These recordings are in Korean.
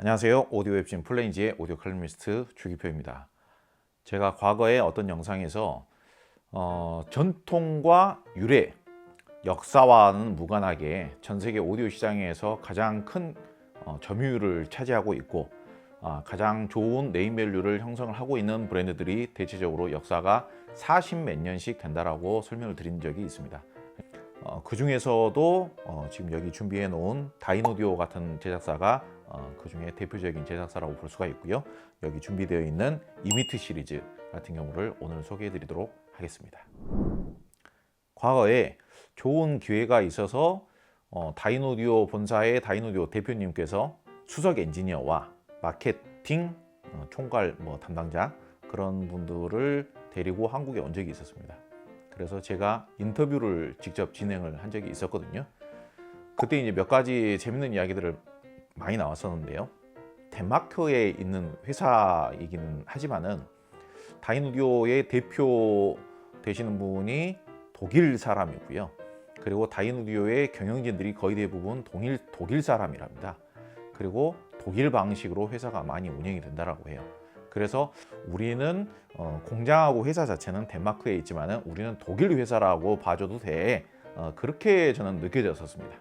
안녕하세요. 오디오 웹진 플레인지의 오디오 칼럼니스트 주기표입니다. 제가 과거에 어떤 영상에서 전통과 유래, 역사와는 무관하게 전 세계 오디오 시장에서 가장 큰 점유율을 차지하고 있고 가장 좋은 네임밸류를 형성을 하고 있는 브랜드들이 대체적으로 역사가 40 몇 년씩 된다라고 설명을 드린 적이 있습니다. 그 중에서도 지금 여기 준비해 놓은 다인오디오 같은 제작사가 그 중에 대표적인 제작사라고 볼 수가 있고요. 여기 준비되어 있는 이미트 시리즈 같은 경우를 오늘 소개해 드리도록 하겠습니다. 과거에 좋은 기회가 있어서 다인오디오 본사의 다인오디오 대표님께서 수석 엔지니어와 마케팅 총괄 담당자 그런 분들을 데리고 한국에 온 적이 있었습니다. 그래서 제가 인터뷰를 직접 진행을 한 적이 있었거든요. 그때 이제 몇 가지 재밌는 이야기들을 많이 나왔었는데요. 덴마크에 있는 회사이기는 하지만은 다인오디오의 대표 되시는 분이 독일 사람이고요. 그리고 다인오디오의 경영진들이 거의 대부분 독일 사람이랍니다. 그리고 독일 방식으로 회사가 많이 운영이 된다라고 해요. 그래서 우리는 공장하고 회사 자체는 덴마크에 있지만은 우리는 독일 회사라고 봐줘도 돼. 그렇게 저는 느껴졌었습니다.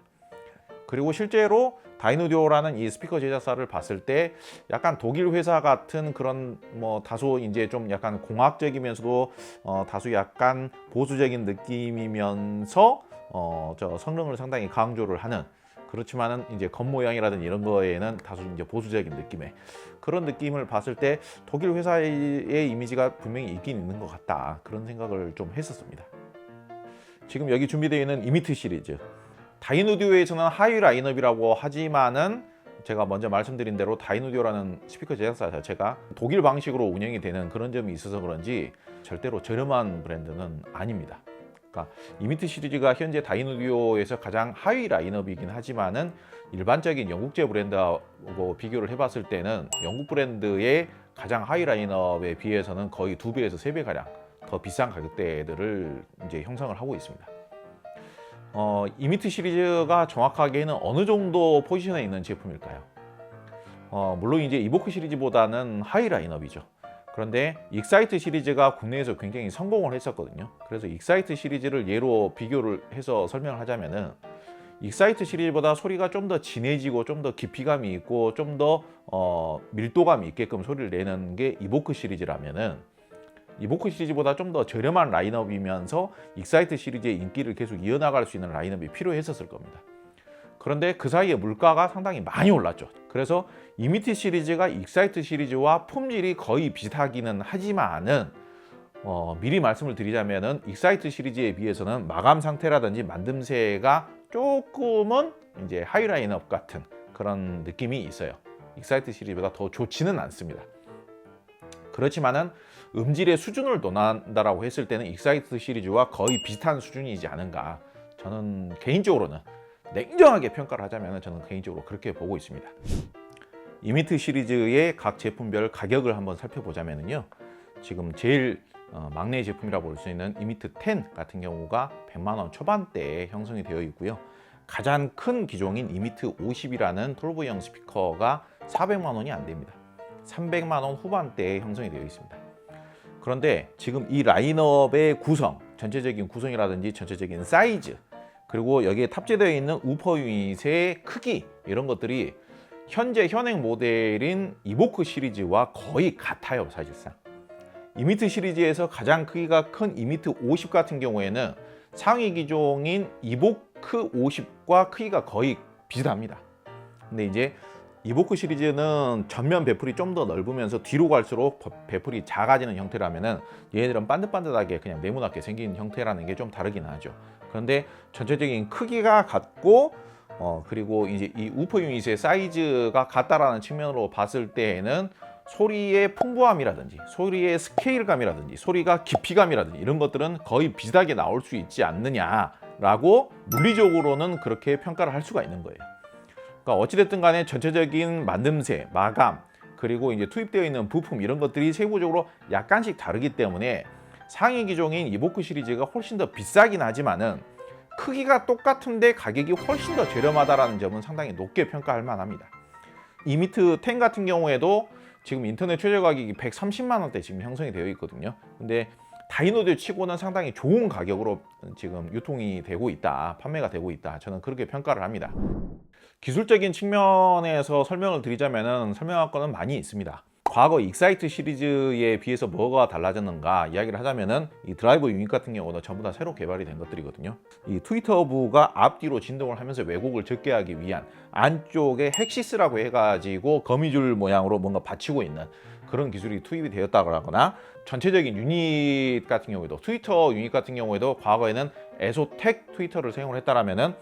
그리고 실제로 다인오디오라는 이 스피커 제작사를 봤을 때 약간 독일 회사 같은 그런 다소 이제 좀 약간 공학적이면서도 다소 약간 보수적인 느낌이면서 저 성능을 상당히 강조를 하는 그렇지만은 이제 겉모양이라든지 이런 거에는 다소 이제 보수적인 느낌의 그런 느낌을 봤을 때 독일 회사의 이미지가 분명히 있긴 있는 것 같다 그런 생각을 좀 했었습니다. 지금 여기 준비되어 있는 이미트 시리즈 다인오디오에서는 하위 라인업이라고 하지만은 제가 먼저 말씀드린 대로 다인오디오라는 스피커 제작사 자체가 독일 방식으로 운영이 되는 그런 점이 있어서 그런지 절대로 저렴한 브랜드는 아닙니다. 그러니까 이미트 시리즈가 현재 다인오디오에서 가장 하위 라인업이긴 하지만은 일반적인 영국제 브랜드하고 비교를 해봤을 때는 영국 브랜드의 가장 하위 라인업에 비해서는 거의 2배에서 3배 가량 더 비싼 가격대들을 이제 형성을 하고 있습니다. 이미트 시리즈가 정확하게는 어느 정도 포지션에 있는 제품일까요? 물론 이제 이보크 시리즈보다는 하이 라인업이죠. 그런데 익사이트 시리즈가 국내에서 굉장히 성공을 했었거든요. 그래서 익사이트 시리즈를 예로 비교를 해서 설명을 하자면은 익사이트 시리즈보다 소리가 좀 더 진해지고 좀 더 깊이감이 있고 좀 더 밀도감이 있게끔 소리를 내는 게 이보크 시리즈라면은 이보크 시리즈보다 좀 더 저렴한 라인업이면서 익사이트 시리즈의 인기를 계속 이어나갈 수 있는 라인업이 필요했었을 겁니다. 그런데 그 사이에 물가가 상당히 많이 올랐죠. 그래서 이미트 시리즈가 익사이트 시리즈와 품질이 거의 비슷하기는 하지만은 미리 말씀을 드리자면은 익사이트 시리즈에 비해서는 마감 상태라든지 만듦새가 조금은 이제 하이 라인업 같은 그런 느낌이 있어요. 익사이트 시리즈보다 더 좋지는 않습니다. 그렇지만은 음질의 수준을 논한다라고 했을 때는 익사이트 시리즈와 거의 비슷한 수준이지 않은가. 저는 개인적으로는 냉정하게 평가를 하자면 저는 개인적으로 그렇게 보고 있습니다. 이미트 시리즈의 각 제품별 가격을 한번 살펴보자면요. 지금 제일 막내 제품이라고 볼 수 있는 이미트 10 같은 경우가 100만 원 초반대에 형성이 되어 있고요. 가장 큰 기종인 이미트 50이라는 톨보형 스피커가 400만 원이 안 됩니다. 300만 원 후반대에 형성이 되어 있습니다. 그런데 지금 이 라인업의 구성, 전체적인 구성이라든지 전체적인 사이즈 그리고 여기에 탑재되어 있는 우퍼 유닛의 크기 이런 것들이 현재 현행 모델인 이보크 시리즈와 거의 같아요. 사실상 이미트 시리즈에서 가장 크기가 큰 이미트 50 같은 경우에는 상위 기종인 이보크 50과 크기가 거의 비슷합니다. 근데 이제 이보크 시리즈는 전면 배풀이 좀 더 넓으면서 뒤로 갈수록 배풀이 작아지는 형태라면은 얘네들은 반듯반듯하게 그냥 네모나게 생긴 형태라는 게 좀 다르긴 하죠. 그런데 전체적인 크기가 같고 그리고 이제 이 우퍼 유닛의 사이즈가 같다라는 측면으로 봤을 때에는 소리의 풍부함이라든지 소리의 스케일감이라든지 소리가 깊이감이라든지 이런 것들은 거의 비슷하게 나올 수 있지 않느냐라고 물리적으로는 그렇게 평가를 할 수가 있는 거예요. 그러니까 어찌됐든 간에 전체적인 만듦새, 마감, 그리고 이제 투입되어 있는 부품 이런 것들이 세부적으로 약간씩 다르기 때문에 상위 기종인 이보크 시리즈가 훨씬 더 비싸긴 하지만은 크기가 똑같은데 가격이 훨씬 더 저렴하다는 점은 상당히 높게 평가할 만합니다. 이미트 10 같은 경우에도 지금 인터넷 최저 가격이 130만 원대 지금 형성이 되어 있거든요. 근데 다이노디오 치고는 상당히 좋은 가격으로 지금 유통이 되고 있다, 판매가 되고 있다. 저는 그렇게 평가를 합니다. 기술적인 측면에서 설명을 드리자면은 설명할 거는 많이 있습니다. 과거 익사이트 시리즈에 비해서 뭐가 달라졌는가 이야기를 하자면은 이 드라이버 유닛 같은 경우는 전부 다 새로 개발이 된 것들이거든요. 이 트위터부가 앞뒤로 진동을 하면서 왜곡을 적게 하기 위한 안쪽에 헥시스라고 해가지고 거미줄 모양으로 뭔가 받치고 있는 그런 기술이 투입이 되었다고 하거나, 전체적인 유닛 같은 경우에도 트위터 유닛 같은 경우에도 과거에는 에소텍 트위터를 사용을 했다라면은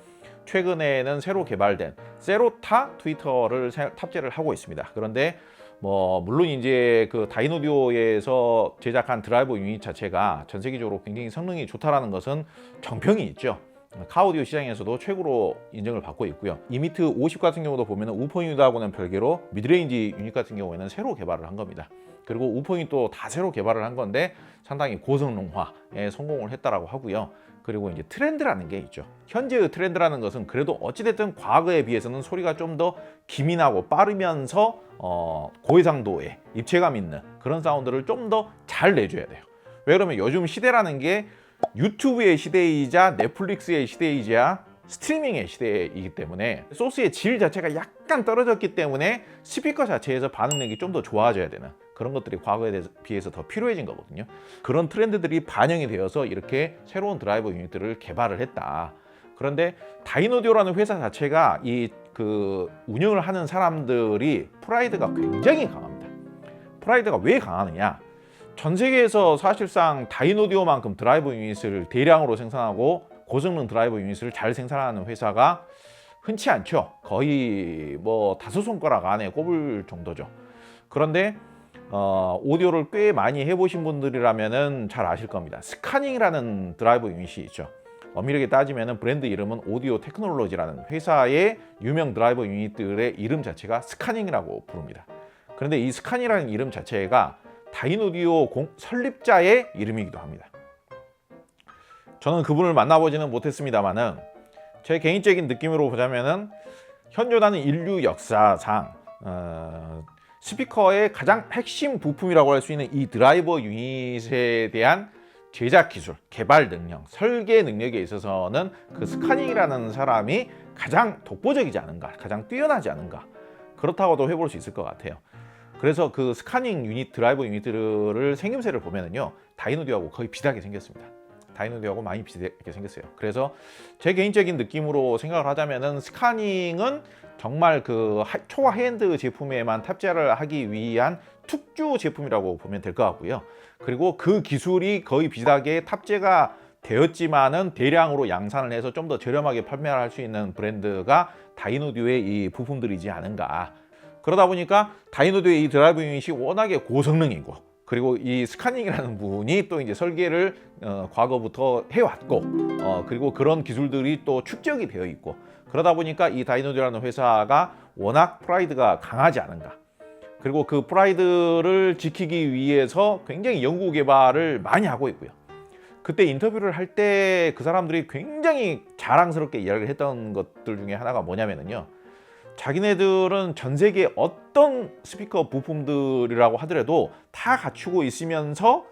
최근에는 새로 개발된 세로타 트위터를 탑재를 하고 있습니다. 그런데 물론 이제 그 다이노디오에서 제작한 드라이버 유닛 자체가 전 세계적으로 굉장히 성능이 좋다라는 것은 정평이 있죠. 카오디오 시장에서도 최고로 인정을 받고 있고요. 이미트 50 같은 경우도 보면 우퍼 유닛하고는 별개로 미드레인지 유닛 같은 경우에는 새로 개발을 한 겁니다. 그리고 우퍼 유닛도 다 새로 개발을 한 건데 상당히 고성능화에 성공을 했다라고 하고요. 그리고 이제 트렌드라는 게 있죠. 현재의 트렌드라는 것은 그래도 어찌됐든 과거에 비해서는 소리가 좀 더 기민하고 빠르면서 고해상도의 입체감 있는 그런 사운드를 좀 더 잘 내줘야 돼요. 왜 그러면 요즘 시대라는 게 유튜브의 시대이자 넷플릭스의 시대이자 스트리밍의 시대이기 때문에 소스의 질 자체가 약간 떨어졌기 때문에 스피커 자체에서 반응력이 좀 더 좋아져야 되는 그런 것들이 과거에 비해서 더 필요해진 거거든요. 그런 트렌드들이 반영이 되어서 이렇게 새로운 드라이버 유닛들을 개발을 했다. 그런데 다이노디오라는 회사 자체가 그 운영을 하는 사람들이 프라이드가 굉장히 강합니다. 프라이드가 왜 강하느냐? 전 세계에서 사실상 다이노디오만큼 드라이버 유닛을 대량으로 생산하고 고성능 드라이버 유닛을 잘 생산하는 회사가 흔치 않죠. 거의 다섯 손가락 안에 꼽을 정도죠. 그런데 오디오를 꽤 많이 해보신 분들이라면 잘 아실 겁니다. 스카닝이라는 드라이버 유닛이 있죠. 엄밀하게 따지면 브랜드 이름은 오디오 테크놀로지라는 회사의 유명 드라이버 유닛들의 이름 자체가 스카닝이라고 부릅니다. 그런데 이 스카닝이라는 이름 자체가 다이노디오 설립자의 이름이기도 합니다. 저는 그분을 만나보지는 못했습니다만은 제 개인적인 느낌으로 보자면은 현존하는 인류 역사상 스피커의 가장 핵심 부품이라고 할 수 있는 이 드라이버 유닛에 대한 제작 기술, 개발 능력, 설계 능력에 있어서는 그 스카닝이라는 사람이 가장 독보적이지 않은가, 가장 뛰어나지 않은가, 그렇다고도 해볼 수 있을 것 같아요. 그래서 그 스카닝 유닛, 드라이버 유닛들을 생김새를 보면은요, 다이노디오하고 거의 비슷하게 생겼습니다. 다이노디오하고 많이 비슷하게 생겼어요. 그래서 제 개인적인 느낌으로 생각을 하자면은 스카닝은 정말 그 초과 하이엔드 제품에만 탑재를 하기 위한 특주 제품이라고 보면 될 것 같고요. 그리고 그 기술이 거의 비슷하게 탑재가 되었지만은 대량으로 양산을 해서 좀 더 저렴하게 판매를 할 수 있는 브랜드가 다이노디오의 이 부품들이지 않은가. 그러다 보니까 다이노디오의 이 드라이브 유닛이 워낙에 고성능이고, 그리고 이 스카닝이라는 분이 또 이제 설계를 과거부터 해왔고, 그리고 그런 기술들이 또 축적이 되어 있고, 그러다 보니까 이 다이노디오라는 회사가 워낙 프라이드가 강하지 않은가. 그리고 그 프라이드를 지키기 위해서 굉장히 연구 개발을 많이 하고 있고요. 그때 인터뷰를 할 때 그 사람들이 굉장히 자랑스럽게 이야기를 했던 것들 중에 하나가 뭐냐면요, 자기네들은 전 세계 어떤 스피커 부품들이라고 하더라도 다 갖추고 있으면서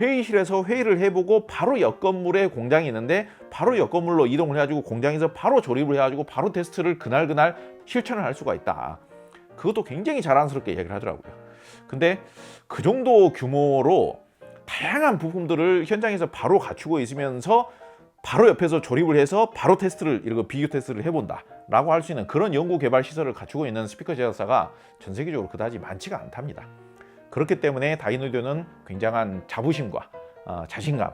회의실에서 회의를 해보고 바로 옆 건물에 공장이 있는데 바로 옆 건물로 이동을 해가지고 공장에서 바로 조립을 해가지고 바로 테스트를 그날 실천을 할 수가 있다. 그것도 굉장히 자랑스럽게 이야기를 하더라고요. 근데 그 정도 규모로 다양한 부품들을 현장에서 바로 갖추고 있으면서 바로 옆에서 조립을 해서 바로 테스트를, 이렇게 비교 테스트를 해본다 라고 할 수 있는 그런 연구 개발 시설을 갖추고 있는 스피커 제작사가 전 세계적으로 그다지 많지가 않답니다. 그렇기 때문에 다이노디오는 굉장한 자부심과 자신감,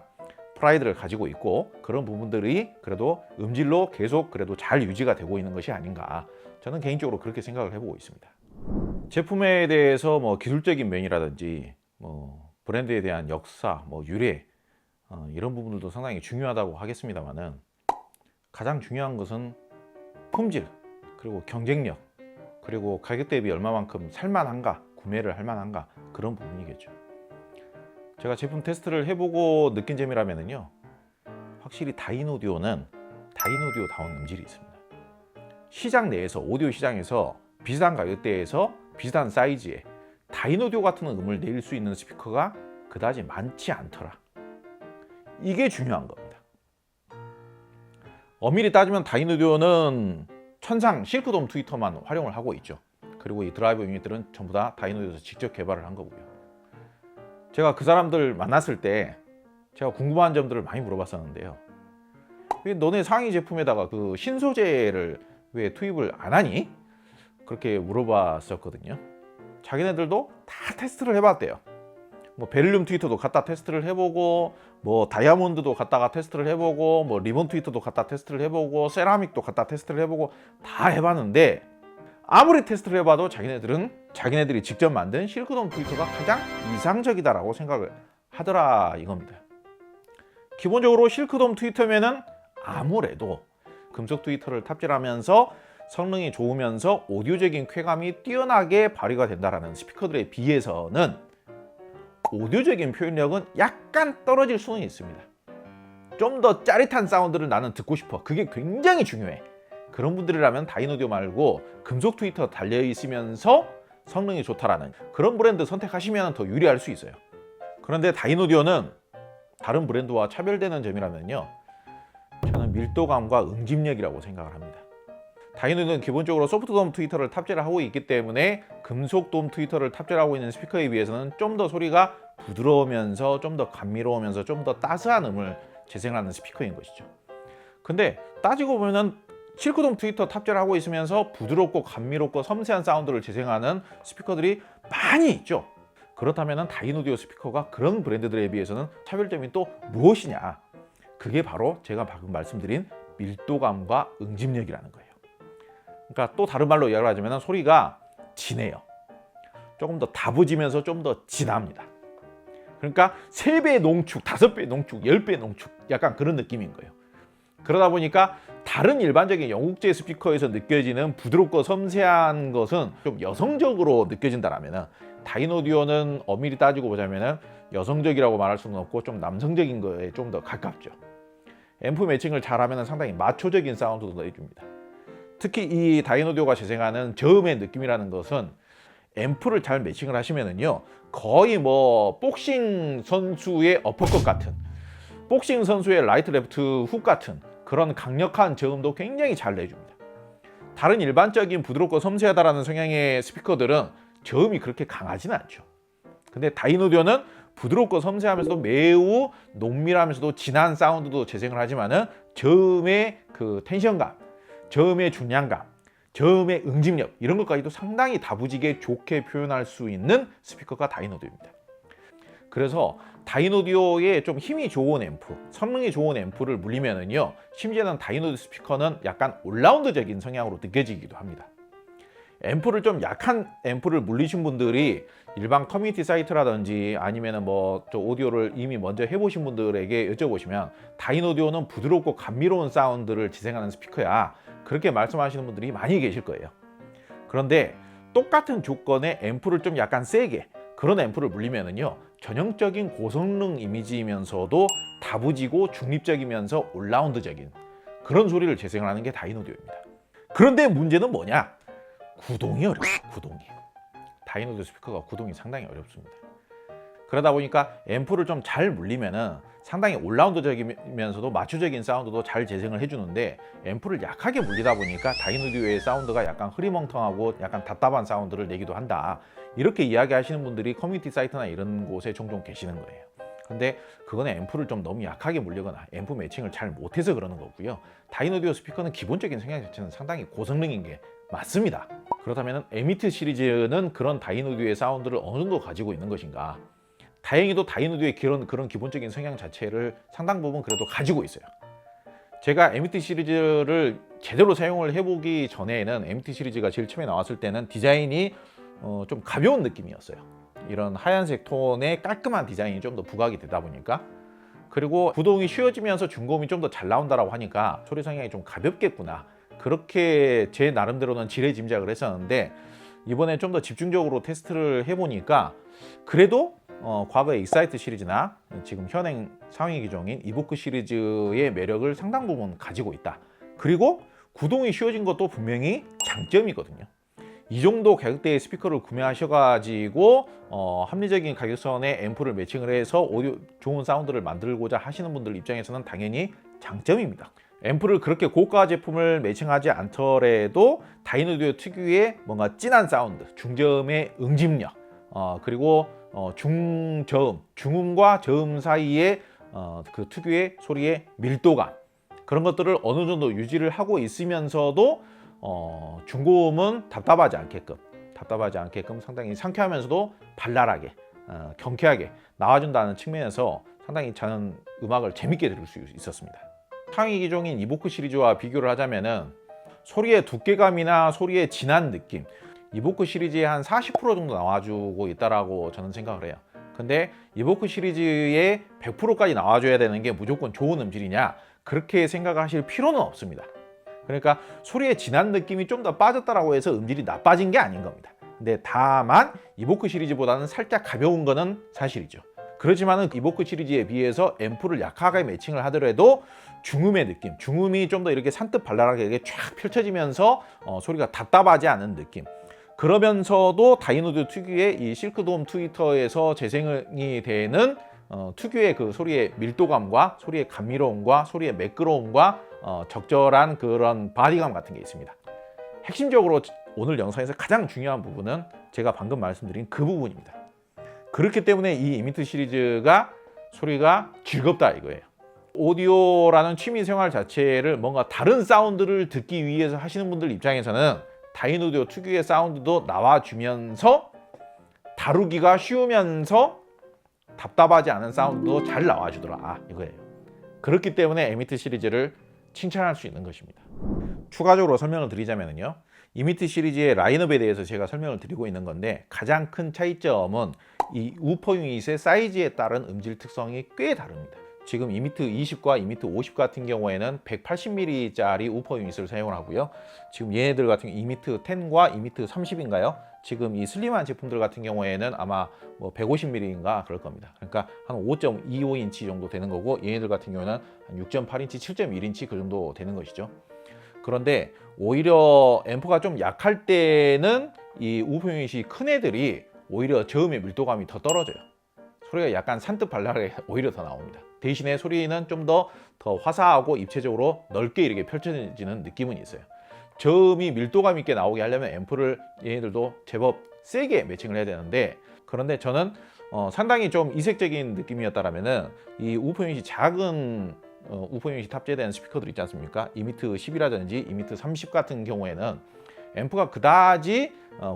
프라이드를 가지고 있고, 그런 부분들이 그래도 음질로 계속 그래도 잘 유지가 되고 있는 것이 아닌가, 저는 개인적으로 그렇게 생각을 해보고 있습니다. 제품에 대해서 기술적인 면이라든지 브랜드에 대한 역사, 유래, 이런 부분들도 상당히 중요하다고 하겠습니다만은, 가장 중요한 것은 품질, 그리고 경쟁력, 그리고 가격 대비 얼마만큼 살만한가, 구매를 할 만한가, 그런 부분이겠죠. 제가 제품 테스트를 해보고 느낀 점이라면요, 확실히 다이노디오는 다이노디오다운 음질이 있습니다. 시장 내에서, 오디오 시장에서 비슷한 가격대에서 비슷한 사이즈의 다이노디오 같은 음을 낼 수 있는 스피커가 그다지 많지 않더라. 이게 중요한 겁니다. 엄밀히 따지면 다이노디오는 천상 실크돔 트위터만 활용을 하고 있죠. 그리고 이 드라이버 유닛들은 전부 다 다이노디오에서 직접 개발을 한 거고요. 제가 그 사람들 만났을 때 제가 궁금한 점들을 많이 물어봤었는데요. 왜 너네 상위 제품에다가 그 신소재를 왜 투입을 안 하니? 그렇게 물어봤었거든요. 자기네들도 다 테스트를 해봤대요. 뭐 베릴륨 트위터도 갖다 테스트를 해보고, 뭐 다이아몬드도 갖다가 테스트를 해보고, 뭐 리본 트위터도 갖다 테스트를 해보고, 세라믹도 갖다 테스트를 해보고 다 해봤는데, 아무리 테스트를 해봐도 자기네들이 직접 만든 실크돔 트위터가 가장 이상적이다라고 생각을 하더라 이겁니다. 기본적으로 실크돔 트위터면은 아무래도 금속 트위터를 탑재하면서 성능이 좋으면서 오디오적인 쾌감이 뛰어나게 발휘가 된다라는 스피커들에 비해서는 오디오적인 표현력은 약간 떨어질 수는 있습니다. 좀 더 짜릿한 사운드를 나는 듣고 싶어. 그게 굉장히 중요해. 그런 분들이라면 다이노디오 말고 금속 트위터 달려있으면서 성능이 좋다라는 그런 브랜드 선택하시면 더 유리할 수 있어요. 그런데 다이노디오는 다른 브랜드와 차별되는 점이라면요, 저는 밀도감과 응집력이라고 생각을 합니다. 다이노디오는 기본적으로 소프트돔 트위터를 탑재를 하고 있기 때문에 금속돔 트위터를 탑재를 하고 있는 스피커에 비해서는 좀 더 소리가 부드러우면서 좀 더 감미로우면서 좀 더 따스한 음을 재생하는 스피커인 것이죠. 근데 따지고 보면은 실크돔 트위터 탑재를 하고 있으면서 부드럽고 감미롭고 섬세한 사운드를 재생하는 스피커들이 많이 있죠. 그렇다면 다이노디오 스피커가 그런 브랜드들에 비해서는 차별점이 또 무엇이냐? 그게 바로 제가 방금 말씀드린 밀도감과 응집력이라는 거예요. 그러니까 또 다른 말로 이야기를 하자면 소리가 진해요. 조금 더 다부지면서 좀 더 진합니다. 그러니까 3배 농축, 5배 농축, 10배 농축 약간 그런 느낌인 거예요. 그러다 보니까 다른 일반적인 영국제 스피커에서 느껴지는 부드럽고 섬세한 것은 좀 여성적으로 느껴진다라면 다이노디오는 엄밀히 따지고 보자면 여성적이라고 말할 수는 없고 좀 남성적인 거에 좀 더 가깝죠. 앰프 매칭을 잘하면 상당히 마초적인 사운드도 내줍니다. 특히 이 다이노디오가 재생하는 저음의 느낌이라는 것은 앰프를 잘 매칭을 하시면은요, 거의 뭐 복싱 선수의 어퍼컷 같은, 복싱 선수의 라이트 레프트 훅 같은 그런 강력한 저음도 굉장히 잘 내줍니다. 다른 일반적인 부드럽고 섬세하다라는 성향의 스피커들은 저음이 그렇게 강하지는 않죠. 근데 다이노디오는 부드럽고 섬세하면서도 매우 농밀하면서도 진한 사운드도 재생을 하지만은 저음의 그 텐션감, 저음의 중량감, 저음의 응집력 이런 것까지도 상당히 다부지게 좋게 표현할 수 있는 스피커가 다이노디오입니다. 그래서 다이노디오의 좀 힘이 좋은 앰프, 성능이 좋은 앰프를 물리면은요, 심지어는 다이노디오 스피커는 약간 올라운드적인 성향으로 느껴지기도 합니다. 앰프를 좀 약한 앰프를 물리신 분들이 일반 커뮤니티 사이트라든지 아니면은 뭐 저 오디오를 이미 먼저 해보신 분들에게 여쭤보시면 다이노디오는 부드럽고 감미로운 사운드를 재생하는 스피커야, 그렇게 말씀하시는 분들이 많이 계실 거예요. 그런데 똑같은 조건의 앰프를 좀 약간 세게 그런 앰프를 물리면은요, 전형적인 고성능 이미지이면서도 다부지고 중립적이면서 올라운드적인 그런 소리를 재생을 하는 게 다이노디오입니다. 그런데 문제는 뭐냐? 구동이 어려워요. 구동이. 다이노디오 스피커가 구동이 상당히 어렵습니다. 그러다 보니까 앰프를 좀 잘 물리면은 상당히 올라운드적이면서도 마초적인 사운드도 잘 재생을 해주는데, 앰프를 약하게 물리다 보니까 다이노디오의 사운드가 약간 흐리멍텅하고 약간 답답한 사운드를 내기도 한다, 이렇게 이야기하시는 분들이 커뮤니티 사이트나 이런 곳에 종종 계시는 거예요. 근데 그거는 앰프를 좀 너무 약하게 물리거나 앰프 매칭을 잘 못해서 그러는 거고요. 다이노디오 스피커는 기본적인 성향 자체는 상당히 고성능인 게 맞습니다. 그렇다면 에미트 시리즈는 그런 다이노디오의 사운드를 어느 정도 가지고 있는 것인가? 다행히도 다이노디오의 그런 기본적인 성향 자체를 상당 부분 그래도 가지고 있어요. 제가 에미트 시리즈를 제대로 사용을 해보기 전에는 에미트 시리즈가 제일 처음에 나왔을 때는 디자인이 좀 가벼운 느낌이었어요. 이런 하얀색 톤의 깔끔한 디자인이 좀 더 부각이 되다 보니까, 그리고 구동이 쉬워지면서 중고음이 좀 더 잘 나온다라고 하니까 소리 성향이 좀 가볍겠구나, 그렇게 제 나름대로는 지레짐작을 했었는데, 이번에 좀 더 집중적으로 테스트를 해보니까 그래도 과거의 익사이트 시리즈나 지금 현행 상위 기종인 이보크 시리즈의 매력을 상당 부분 가지고 있다. 그리고 구동이 쉬워진 것도 분명히 장점이거든요. 이 정도 가격대의 스피커를 구매하셔가지고 합리적인 가격선에 앰프를 매칭을 해서 오디오 좋은 사운드를 만들고자 하시는 분들 입장에서는 당연히 장점입니다. 앰프를 그렇게 고가 제품을 매칭하지 않더라도 다이노디오 특유의 뭔가 진한 사운드, 중저음의 응집력, 그리고 중저음, 중음과 저음 사이의 그 특유의 소리의 밀도감, 그런 것들을 어느 정도 유지를 하고 있으면서도 중고음은 답답하지 않게끔 상당히 상쾌하면서도 발랄하게, 경쾌하게 나와준다는 측면에서 상당히 저는 음악을 재밌게 들을 수 있었습니다. 상위 기종인 이보크 시리즈와 비교를 하자면은 소리의 두께감이나 소리의 진한 느낌, 이보크 시리즈에 한 40% 정도 나와주고 있다라고 저는 생각을 해요. 근데 이보크 시리즈의 100%까지 나와줘야 되는 게 무조건 좋은 음질이냐, 그렇게 생각하실 필요는 없습니다. 그러니까 소리의 진한 느낌이 좀 더 빠졌다라고 해서 음질이 나빠진 게 아닌 겁니다. 근데 다만 이보크 시리즈보다는 살짝 가벼운 거는 사실이죠. 그렇지만은 이보크 시리즈에 비해서 앰프를 약하게 매칭을 하더라도 중음의 느낌, 중음이 좀 더 이렇게 산뜻 발랄하게 이렇게 쫙 펼쳐지면서 소리가 답답하지 않은 느낌. 그러면서도 다이노디오 특유의 이 실크돔 트위터에서 재생이 되는 특유의 그 소리의 밀도감과 소리의 감미로움과 소리의 매끄러움과 적절한 그런 바디감 같은 게 있습니다. 핵심적으로 오늘 영상에서 가장 중요한 부분은 제가 방금 말씀드린 그 부분입니다. 그렇기 때문에 이 이미트 시리즈가 소리가 즐겁다 이거예요. 오디오라는 취미 생활 자체를 뭔가 다른 사운드를 듣기 위해서 하시는 분들 입장에서는 다이노디오 특유의 사운드도 나와주면서 다루기가 쉬우면서 답답하지 않은 사운드도 잘 나와주더라 이거예요. 그렇기 때문에 이미트 시리즈를 칭찬할 수 있는 것입니다. 추가적으로 설명을 드리자면요, 이미트 시리즈의 라인업에 대해서 제가 설명을 드리고 있는 건데 가장 큰 차이점은 이 우퍼 유닛의 사이즈에 따른 음질 특성이 꽤 다릅니다. 지금 이미트 20과 이미트 50 같은 경우에는 180mm짜리 우퍼 유닛을 사용을 하고요. 지금 얘네들 같은 경우 이미트 10과 이미트 30인가요? 지금 이 슬림한 제품들 같은 경우에는 아마 뭐 150mm인가 그럴 겁니다. 그러니까 한 5.25인치 정도 되는 거고, 얘네들 같은 경우는 한 6.8인치, 7.1인치 그 정도 되는 것이죠. 그런데 오히려 앰프가 좀 약할 때는 이 우퍼 유닛이 큰 애들이 오히려 저음의 밀도감이 더 떨어져요. 소리가 약간 산뜻 발랄하게 오히려 더 나옵니다. 대신에 소리는 좀 더 화사하고 입체적으로 넓게 이렇게 펼쳐지는 느낌은 있어요. 저음이 밀도감 있게 나오게 하려면 앰프를 얘네들도 제법 세게 매칭을 해야 되는데, 그런데 저는 상당히 좀 이색적인 느낌이었다라면은 이 우퍼 유닛이 작은 우퍼 유닛이 탑재된 스피커들 있지 않습니까? 이미트 10이라든지 이미트 30 같은 경우에는 앰프가 그다지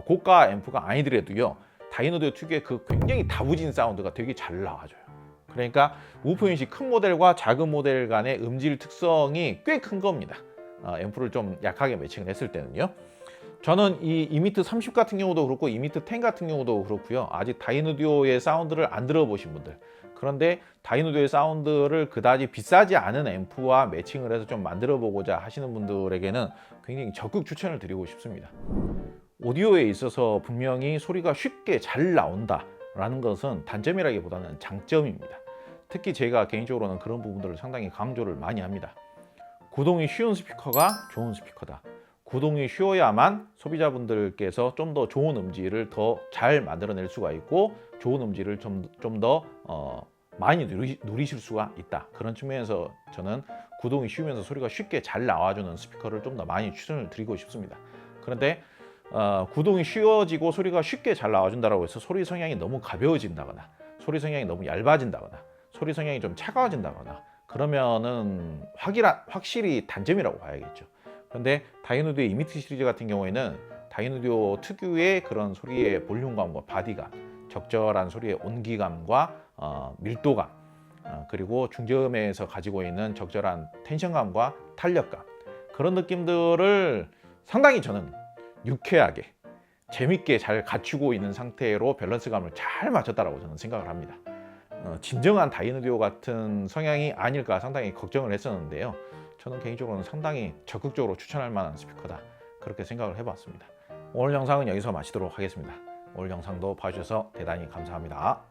고가 앰프가 아니더라도요, 다이노디오 특유의 그 굉장히 다부진 사운드가 되게 잘 나와줘요. 그러니까 우퍼 유닛이 큰 모델과 작은 모델 간의 음질 특성이 꽤 큰 겁니다. 앰프를 좀 약하게 매칭을 했을 때는요. 저는 이 이미트 30 같은 경우도 그렇고 이미트 10 같은 경우도 그렇고요. 아직 다이노디오의 사운드를 안 들어보신 분들, 그런데 다이노디오의 사운드를 그다지 비싸지 않은 앰프와 매칭을 해서 좀 만들어 보고자 하시는 분들에게는 굉장히 적극 추천을 드리고 싶습니다. 오디오에 있어서 분명히 소리가 쉽게 잘 나온다라는 것은 단점이라기보다는 장점입니다. 특히 제가 개인적으로는 그런 부분들을 상당히 강조를 많이 합니다. 구동이 쉬운 스피커가 좋은 스피커다. 구동이 쉬워야만 소비자분들께서 좀 더 좋은 음질을 더 잘 만들어낼 수가 있고 좋은 음질을 좀 더 많이 누리실 수가 있다. 그런 측면에서 저는 구동이 쉬우면서 소리가 쉽게 잘 나와주는 스피커를 좀 더 많이 추천을 드리고 싶습니다. 그런데 구동이 쉬워지고 소리가 쉽게 잘 나와준다고 해서 소리 성향이 너무 가벼워진다거나 소리 성향이 너무 얇아진다거나 소리 성향이 좀 차가워진다거나 그러면은 확실히 단점이라고 봐야겠죠. 그런데 다이노디오 이미트 시리즈 같은 경우에는 다이노디오 특유의 그런 소리의 볼륨감과 바디감, 적절한 소리의 온기감과 밀도감, 그리고 중저음에서 가지고 있는 적절한 텐션감과 탄력감, 그런 느낌들을 상당히 저는 유쾌하게 재밌게 잘 갖추고 있는 상태로 밸런스감을 잘 맞췄다라고 저는 생각을 합니다. 진정한 다이노디오 같은 성향이 아닐까 상당히 걱정을 했었는데요. 저는 개인적으로는 상당히 적극적으로 추천할 만한 스피커다, 그렇게 생각을 해봤습니다. 오늘 영상은 여기서 마치도록 하겠습니다. 오늘 영상도 봐주셔서 대단히 감사합니다.